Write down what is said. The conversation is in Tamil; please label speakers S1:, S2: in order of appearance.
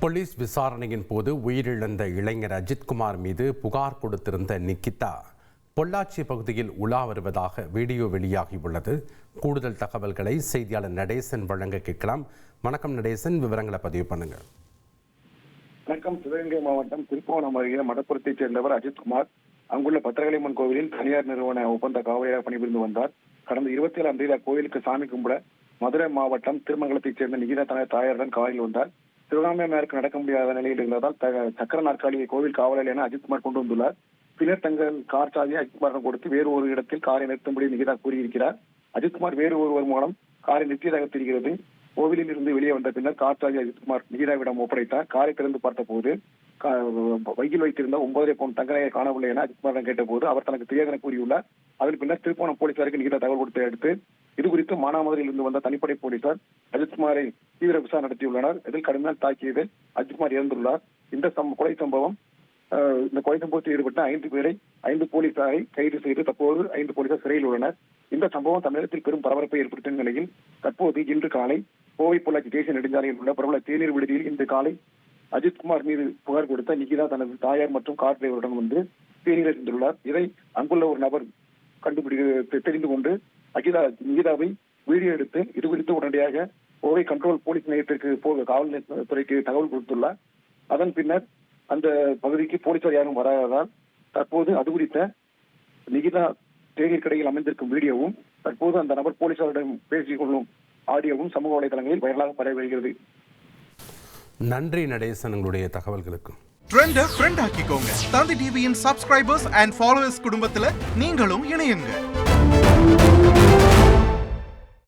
S1: போலீஸ் விசாரணையின் போது உயிரிழந்த இளைஞர் அஜித்குமார் மீது புகார் கொடுத்திருந்த நிகிதா பொள்ளாச்சி பகுதியில் உலா வருவதாக வீடியோ வெளியாகியுள்ளது. கூடுதல் தகவல்களை செய்தியாளர் நடேசன் வழங்க கேட்கலாம். வணக்கம் நடேசன், விவரங்களை பதிவு பண்ணுங்க.
S2: வணக்கம். சிவகங்கை மாவட்டம் திருப்போணம் அருகே மடப்புறத்தைச் சேர்ந்தவர் அஜித்குமார். அங்குள்ள பத்திரகாளியம்மன் கோவிலில் தனியார் நிறுவன ஒப்பந்த காவலராக பணிபுரிந்து வந்தார். கடந்த 27ஆம் தேதி கோயிலுக்கு சாமி கும்பிட மதுரை மாவட்டம் திருமங்கலத்தைச் சேர்ந்த நிகிதா தனது தாயாருடன் காரில் வந்தார். சிவகாமி மேற்கு நடக்க முடியாத நிலையில் இருந்ததால் சக்கர நாற்காலியை கோவில் காவலர் என அஜித்குமார் கொண்டு வந்துள்ளார். பின்னர் தங்கள் கார் சாவியை அஜித்குமாரிடம் கொடுத்து வேறு ஒரு இடத்தில் காரை நிறுத்தும்படி நிகிதா கூறியிருக்கிறார். அஜித்குமார் வேறு ஒருவர் மூலம் காரை நிறுத்தியதாக தெரிகிறது. கோவிலில் இருந்து வெளியே வந்த பின்னர் கார் சாவி அஜித்குமார் நிகிதாவிடம் ஒப்படைத்தார். காரை திறந்து பார்த்தபோது வையில் வைத்திருந்த 9.5 பவுன் தங்கநகையை காணவில்லை என அஜித்குமாரிடம் கேட்டபோது அவர் தனக்கு தெரியாதென கூறியுள்ளார். அதன் பின்னர் திருப்போணம் போலீசாருக்கு நிகிதா தகவல் கொடுத்த அடுத்து இதுகுறித்து மானாமதுரையில் இருந்து வந்த தனிப்படை போலீசார் அஜித்குமாரை தீவிர விசாரணை நடத்தியுள்ளனர். இதில் கடுமையான தாக்கியதில் அஜித்குமார் இறந்துள்ளார். இந்த கொலை சம்பவத்தில் ஈடுபட்ட 5 பேரை 5 போலீசாரை கைது செய்து தற்போது 5 போலீசார் சிறையில் உள்ளனர். இந்த சம்பவம் தமிழகத்தில் பெரும் பரபரப்பை ஏற்படுத்திய நிலையில் தற்போது இன்று காலை கோவை பொள்ளாச்சி தேசிய நெடுஞ்சாலையில் உள்ள பிரபல தேநீர் விடுதியில் இன்று காலை அஜித்குமார் மீது புகார் கொடுத்த நிகிதா தனது தாயார் மற்றும் கார் டிரைவருடன் வந்து தேநீர் இருந்துள்ளார். இதை அங்குள்ள ஒரு நபர் தெரிந்து கொண்டு நிகிதாவை வீடியோ எடுத்து இது குறித்து உடனடியாக கோவை கண்ட்ரோல் போலீஸ் நிலையத்திற்கு காவல்துறைக்கு தகவல் கொடுத்துள்ளார். அதன் பின்னர் அந்த பகுதிக்கு போலீசார் யாரும் வராததால் தற்போது அது குறித்த நிகிதா தேநீர் கடையில் அமைந்திருக்கும் வீடியோவும் தற்போது அந்த நபர் போலீசாரிடம் பேசிக் கொள்ளும் ஆடியோவும் சமூக வலைதளங்களில் வைரலாக பரவி வருகிறது.
S1: நன்றி நடேசன், உங்களுடைய தகவல்களுக்கு.
S3: ட்ரெண்ட ஃப்ரெண்ட் ஆக்கிக்கோங்க. தந்தி டிவியின் சப்ஸ்கிரைபர்ஸ் அண்ட் ஃபாலோவர்ஸ் குடும்பத்துல நீங்களும் இணையுங்க.